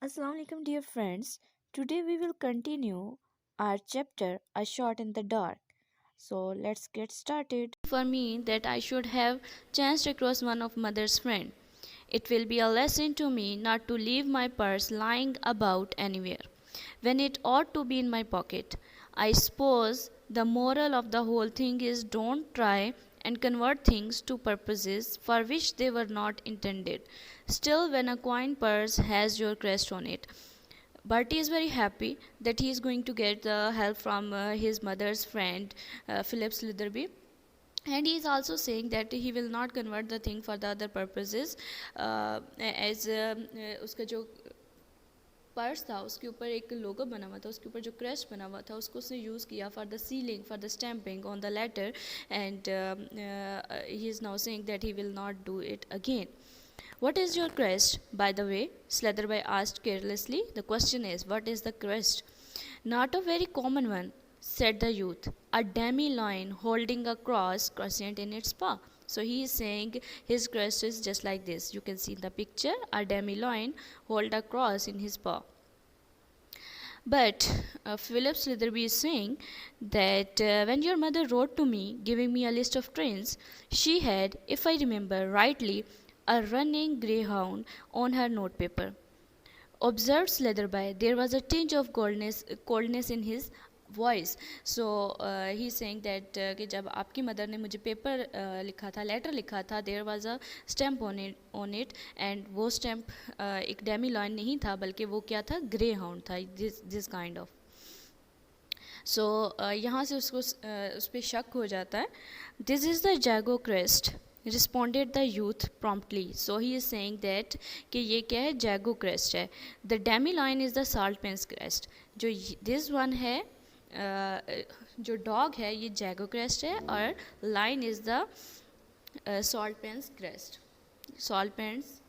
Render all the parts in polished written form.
Assalamu alaikum, dear friends. Today we will continue our chapter A Shot in the Dark. So let's get started. For me that I should have chanced across one of mother's friend. It will be a lesson to me not to leave my purse lying about anywhere, when it ought to be in my pocket. I suppose the moral of the whole thing is don't try and convert things to purposes for which they were not intended. Still, when a coin purse has your crest on it, Bertie is very happy that he is going to get the help from his mother's friend, Philip Slitherby, and he is also saying that he will not convert the thing for the other purposes, as उसका जो purse था उसके ऊपर एक लोगो बना हुआ था, उसके ऊपर जो क्रेस्ट बना हुआ था उसको उसने यूज़ किया for the sealing, for the stamping on the letter, and he is now saying that he will not do it again. What is your crest, by the way? Slatherby asked carelessly. The question is, what is the crest? Not a very common one, said the youth. A demi-loin holding a cross crescent in its paw. So he is saying his crest is just like this. You can see in the picture, a demi-loin hold a cross in his paw. But Philip Slitherby is saying that when your mother wrote to me, giving me a list of trains, she had, if I remember rightly, a running greyhound on her notepaper. Observed Slatherby, there was a tinge of coldness in his voice. So he is saying that कि जब आपकी mother ने मुझे paper लिखा था, letter लिखा था, there was a stamp on it, and वो स्टैम्प एक डेमी लॉइन नहीं था बल्कि वो क्या था, ग्रे हाउंड था, दिस काइंड ऑफ. सो यहाँ से उसको उस पर शक हो जाता है. This is the Jago crest, responded the youth promptly. So he is saying that कि ये क्या है, जैगो क्रेस्ट है. The demi line is the salt pens crest. जो this one है, जो डॉग है ये जैगो क्रेस्ट है, और lion is the Saltpen's crest, Saltpen's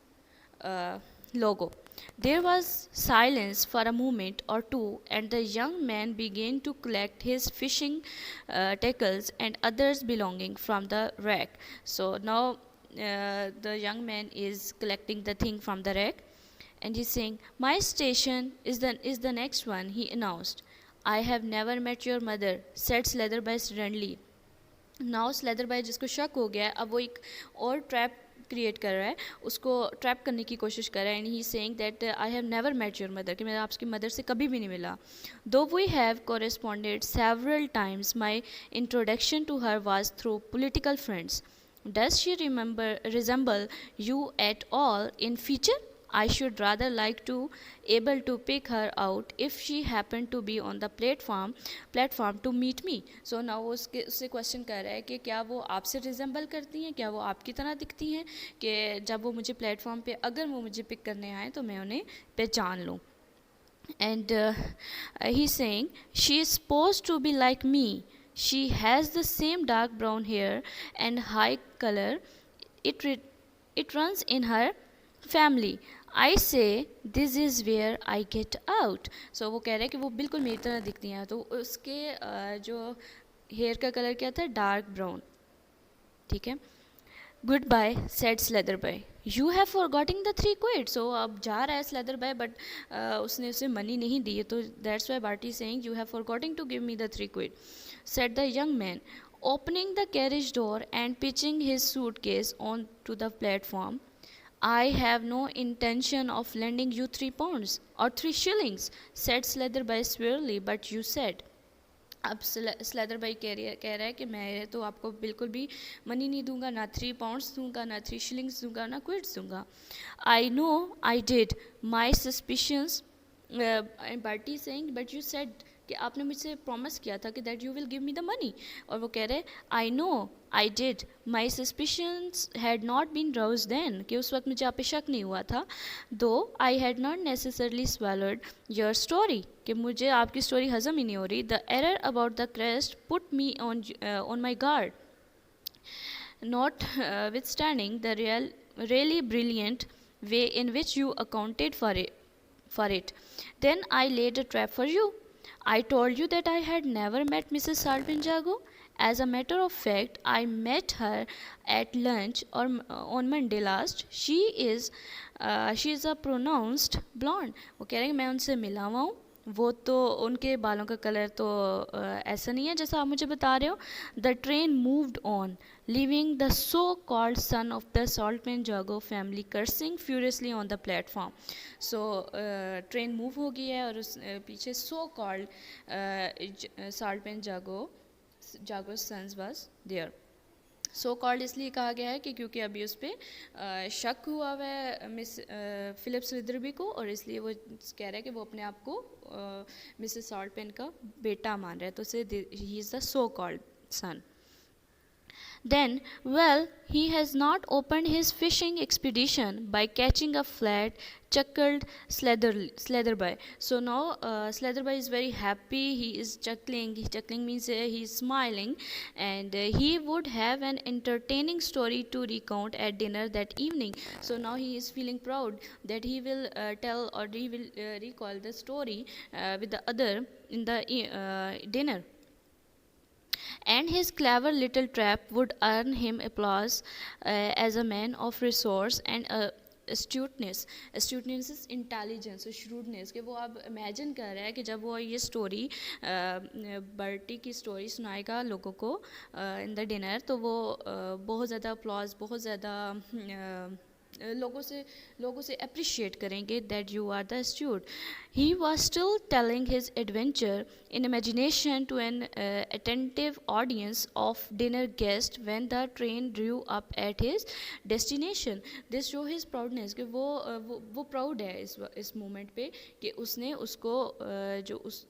logo. There was silence for a moment or two, and the young man began to collect his fishing tackles and others belonging from the rack. So now the young man is collecting the thing from the rack, and he's saying, "My station is the next one," he announced. "I have never met your mother," said Slatherby suddenly. Now Slatherby जिसको शक हो गया है, अब वो एक और trap create कर रहा है, उसको ट्रैप करने की कोशिश कर रहा है. And he saying that I have never met your mother, कि मैं आपकी मदर से कभी भी नहीं मिला. Though we have corresponded several times, my introduction to her was through political friends. Does she resemble you at all in feature? I should rather like to able to pick her out if she happened to be on the platform to meet me. So now उससे question कर रहा है कि क्या वो आपसे resemble करती हैं, क्या वो आपकी तरह दिखती हैं, कि जब वो मुझे प्लेटफॉर्म पे अगर वो मुझे पिक करने आए तो मैं उन्हें पहचान लूँ. And he's saying she is supposed to be like me. She has the same dark brown hair and high color. It runs in her family. I say this is where I get out. So वो कह रहे हैं कि वो बिल्कुल मेरी तरह दिखती हैं. तो उसके जो हेयर का कलर क्या था, डार्क ब्राउन. ठीक है. Goodbye said Slatherby. You have forgotten the 3 quid. So अब जा रहा है स्लेदरबाई, बट उसने उसे मनी नहीं दी है, तो that's why Barty saying you have forgotten to give me the 3 quid, said the young man, opening the carriage door and pitching his suitcase on to the platform. I have no intention of lending you 3 pounds or 3 shillings, said Slatherby severely, but you said. अब स्लेदरबाई कह रहा है कि मैं तो आपको बिल्कुल भी मनी नहीं दूंगा, ना 3 पाउंड्स दूंगा, ना 3 शिलिंग्स दूंगा, ना क्विड्स दूंगा. I know I did my suspicions. Barty saying but you said, कि आपने मुझसे प्रॉमिस किया था कि that you will give me the money. और वो कह रहे, I know I did my suspicions had not been rouse then, कि उस वक्त मुझे आप पे शक नहीं हुआ था. Though I had not necessarily swallowed your story, कि मुझे आपकी स्टोरी हजम ही नहीं हो रही. The error about the crest put me on my guard, notwithstanding the really brilliant way in which you accounted for it. Then I laid a trap for you. I told you that I had never met Mrs. Salpinjago, As a matter of fact, I met her at lunch or on Monday last. She is a pronounced blonde. वो कह रहे हैं मैं उनसे मिला हुआ हूँ. वो तो उनके बालों का कलर तो ऐसा नहीं है जैसा आप मुझे बता रहे हो. The train moved on leaving the so-called son of the Saltman Jago family cursing furiously on the platform. So train move हो गई है और उस पीछे so-called Saltman Jago sons was there. So called इसलिए कहा गया है कि क्योंकि अभी उस पर शक हुआ हुआ है मिस फिलिप्स लिदरबी को, और इसलिए वो कह रहा है कि वो अपने आप को मिसेस सॉल्टपेन का बेटा मान रहा है, तो उसे he is the so called son. Then, well, he has not opened his fishing expedition by catching a flat, chuckled Slatherby. So now Slatherby is very happy. He is chuckling. Chuckling means he is smiling, and he would have an entertaining story to recount at dinner that evening. So now he is feeling proud that he will tell, or he will recall the story with the other in the dinner. And his clever little trap would earn him applause as a man of resource and astuteness. Astuteness is intelligence, so shrewdness. कि वो अब imagine कर रहा है कि जब वो ये story बर्टी की story सुनाएगा लोगों को in the dinner, तो वो बहुत ज़्यादा applause, बहुत ज़्यादा लोगों से appreciate करेंगे that you are the astute. He was still telling his adventure in imagination to an attentive audience of dinner guests when the train drew up at his destination. This show his proudness कि वो proud है इस moment पे कि उसने उसको जो उस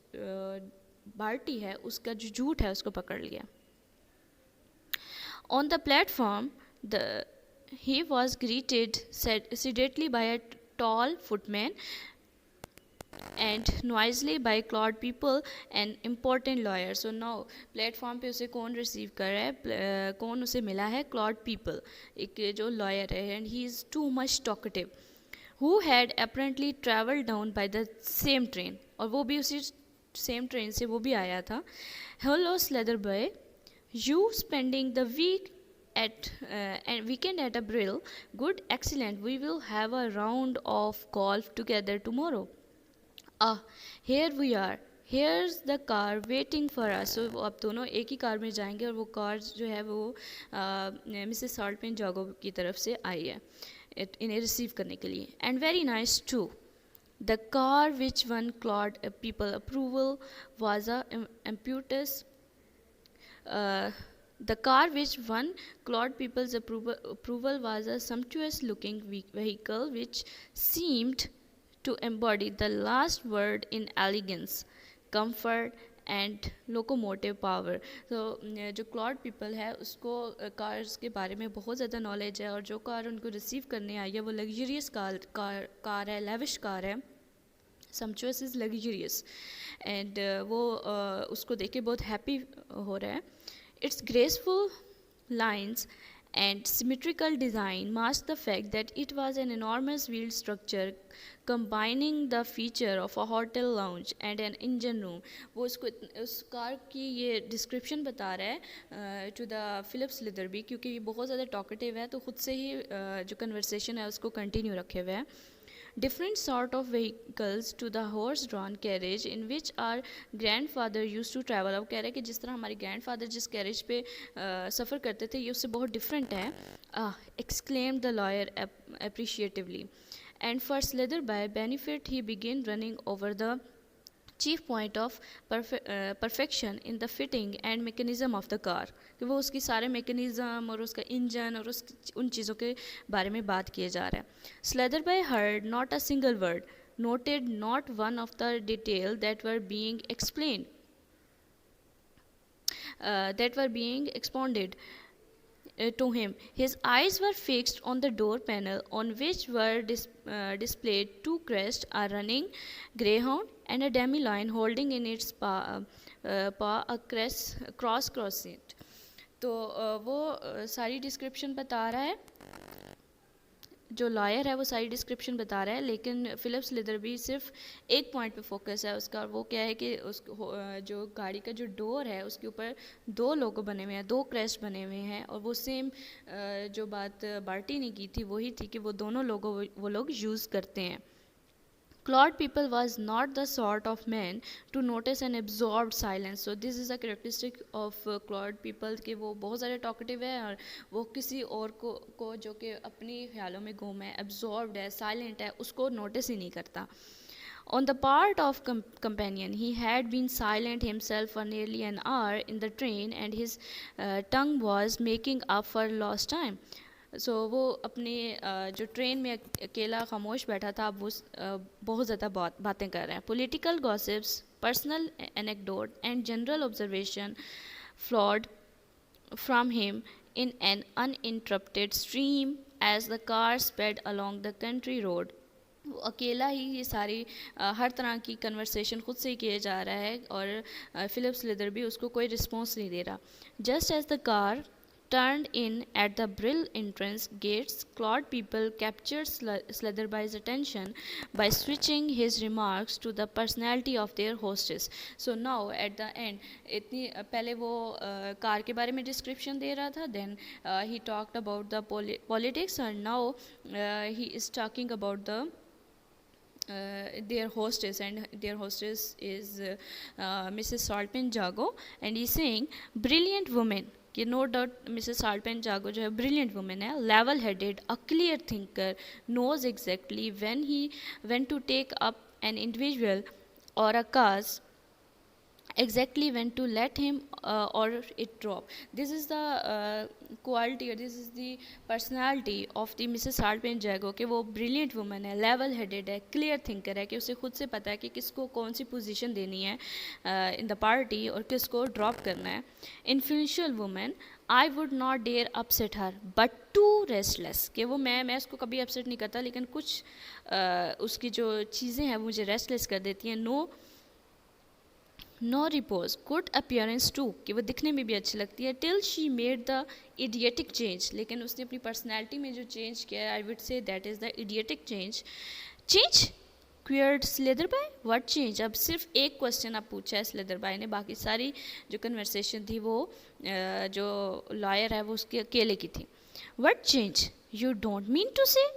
बार्टी है उसका जो झूठ है उसको पकड़ लिया. On the platform, he was greeted sedately by a tall footman and noisily by Claude people, an important lawyer. So now platform पे उसे कौन receive कर रहा है, कौन उसे मिला है, Claude people, एक जो lawyer है, and he is too much talkative, who had apparently travelled down by the same train, और वो भी उसी same train से वो भी आया था. Hello Slatherby, you spending the weekend at a Brill? Good, excellent. We will have a round of golf together tomorrow. Ah, here we are. Here's the car waiting for us. So अब दोनों एक ही car में जाएंगे और वो car जो है वो मिसेस सॉल्टपेन जागो की तरफ से आई है इन्हें रिसीव करने के लिए. And very nice too. The car which won Claude people approval was a impetus. The car which won Claude people's approval was a sumptuous-looking vehicle which seemed to embody the last word in elegance, comfort and locomotive power. So जो Claude people है उसको cars के बारे में बहुत ज़्यादा knowledge है, और जो कार उनको रिसीव करने आई है वो लग्जरियस कार है, लेविश कार है. sumptuous is luxurious, and वो उसको देख के बहुत हैप्पी हो रहा है. Its graceful lines and symmetrical design masked the fact that it was an enormous wheeled structure combining the feature of a hotel lounge and an engine room. वो उस कार की ये डिस्क्रिप्शन बता रहा है टू द फिलिप्स लिदरबी, क्योंकि ये बहुत ज़्यादा टॉकेटिव है तो खुद से ही जो कन्वर्सेशन है उसको कंटिन्यू रखे हुए हैं. Different sort of vehicles to the horse-drawn carriage in which our grandfather used to travel. अब कह रहे हैं कि जिस तरह हमारे grandfather जिस carriage पे सफ़र करते थे ये उससे बहुत different है. Exclaimed the lawyer appreciatively. And for Slatherby benefit he began running over the chief point of perfection in the fitting and mechanism of the car. कि वो उसकी सारे mechanism और उसका engine और उन चीज़ों के बारे में बात किए जा रहा है. Slatherby heard not a single word, noted not one of the details that were being explained, that were being expounded to him. His eyes were fixed on the door panel on which were displayed two crests, a running greyhound and a demi-lion holding in its paw a cross-crossed. तो वो सारी description बता रहा है जो lawyer है वो सारी डिस्क्रिप्शन बता रहा है, लेकिन फिलिप स्लिदरबी सिर्फ एक पॉइंट पे फोकस है उसका, और वो क्या है कि जो गाड़ी का जो डोर है उसके ऊपर दो लोगो बने हुए हैं, दो क्रेस्ट बने हुए हैं, और वो सेम जो बात बार्टी ने की थी वही थी कि वो दोनों लोगो वो लोग यूज़ करते हैं. Claude people was not the sort of man to notice and absorb silence. So this is a characteristic of Claude people कि वो बहुत ज़्यादा talkative है, और वो किसी और को जो कि अपनी ख्यालों में गुम है, absorbed है, silent है, उसको notice ही नहीं करता. On the part of companion, he had been silent himself for nearly an hour in the train, and his tongue was making up for lost time. सो वो अपने जो ट्रेन में अकेला खामोश बैठा था, अब वो बहुत ज़्यादा बातें कर रहे हैं. Political gossips, personal anecdote and general observation flowed from him in an uninterrupted stream as the car sped along the country road. वो अकेला ही ये सारी हर तरह की कन्वर्सेशन खुद से ही किए जा रहा है, और फिलिप स्लिदर भी उसको कोई रिस्पॉन्स नहीं दे रहा. Just as the car turned in at the Brill entrance gates, Claude people captured Slatherby's attention by switching his remarks to the personality of their hostess. So now at the end, इतनी पहले वो car के बारे में description दे रहा था, then he talked about the politics, and now he is talking about the their hostess, and their hostess is Mrs. Saltman Jago, and he's saying brilliant woman कि no doubt Mrs Saltpen Jago जो है brilliant woman है, level headed, a clear thinker, knows exactly when to take up an individual or a cause, exactly when to let him or it drop. This is the quality, or this is the personality of the Mrs. Hartman Jago कि वो brilliant woman है, level headed है, clear thinker है, कि उसे खुद से पता है कि किसको कौन सी position देनी है in the party और किसको drop करना है. Influential woman, I would not dare upset her, but too restless कि वो मैं उसको कभी upset नहीं करता, लेकिन कुछ उसकी जो चीज़ें हैं मुझे restless कर देती हैं. No repose, good appearance too कि वो दिखने में भी अच्छी लगती है. Till she made the idiotic change, लेकिन उसने अपनी पर्सनैलिटी में जो चेंज किया है, I would say that is the idiotic change. Queried Slatherby, what change. अब सिर्फ एक क्वेश्चन अब पूछा है स्लेदर बाय ने, बाकी सारी जो कन्वर्सेशन थी वो जो लॉयर है वो उसके अकेले की थी. What change, you don't mean to say,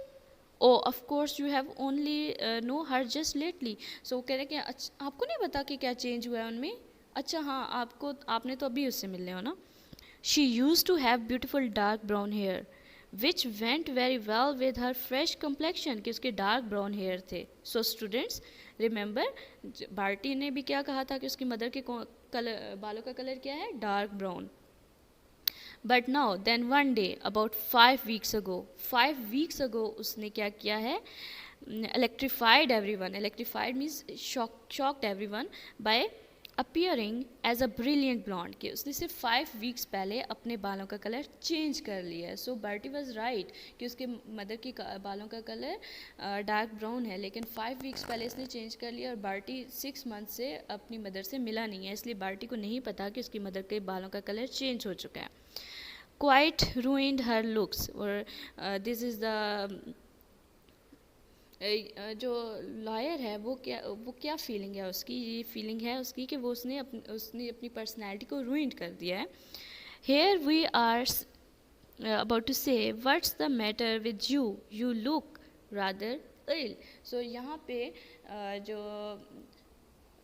oh of course you have only know her just lately. So कह रहे कि अच्छा आपको नहीं पता कि क्या चेंज हुआ है उनमें. अच्छा हाँ, आपने तो अभी उससे मिलने हो ना. She use to have beautiful dark brown hair which went very well with her fresh complexion, कि उसके डार्क ब्राउन हेयर थे. सो स्टूडेंट्स रिमेंबर, बार्टी ने भी क्या कहा था कि उसकी मदर के बालों का कलर क्या है, dark brown. But now then one day about 5 weeks ago उसने क्या किया है, electrified everyone. Electrified means shocked everyone by appearing as a brilliant blonde, कि उसने सिर्फ 5 weeks पहले अपने बालों का कलर चेंज कर लिया है. सो बर्टी वॉज राइट कि उसके मदर की बालों का कलर डार्क ब्राउन है, लेकिन 5 weeks पहले इसने चेंज कर लिया, और बार्टी 6 months से अपनी मदर से मिला नहीं है, इसलिए बार्टी को नहीं पता कि उसकी मदर के बालों का कलर चेंज हो चुका है. Quite ruined her looks, और this is the जो लॉयर है वो क्या फीलिंग है उसकी, ये फीलिंग है उसकी कि वो उसने अपनी पर्सनैलिटी को ruined कर दिया है. Here we are about to say what's the matter with you look rather ill. So यहाँ पे जो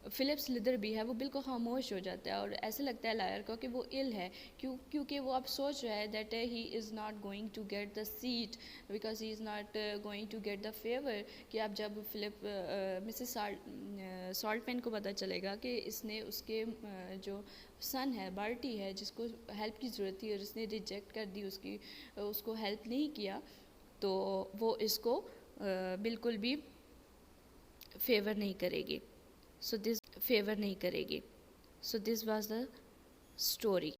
फिलिप स्लिदर भी है वो बिल्कुल खामोश हो जाता है, और ऐसे लगता है लायर को कि वो इल है, क्योंकि वो अब सोच रहा है that he is not going to get the seat because he is not going to get the favour. कि अब जब फिलिप मिसेस सॉल्ट पेन को पता चलेगा कि इसने उसके जो सन है बार्टी है जिसको हेल्प की ज़रूरत थी और इसने रिजेक्ट कर दी, उसको हेल्प नहीं किया, तो वो इसको बिल्कुल भी फेवर नहीं करेगी. So this was the story.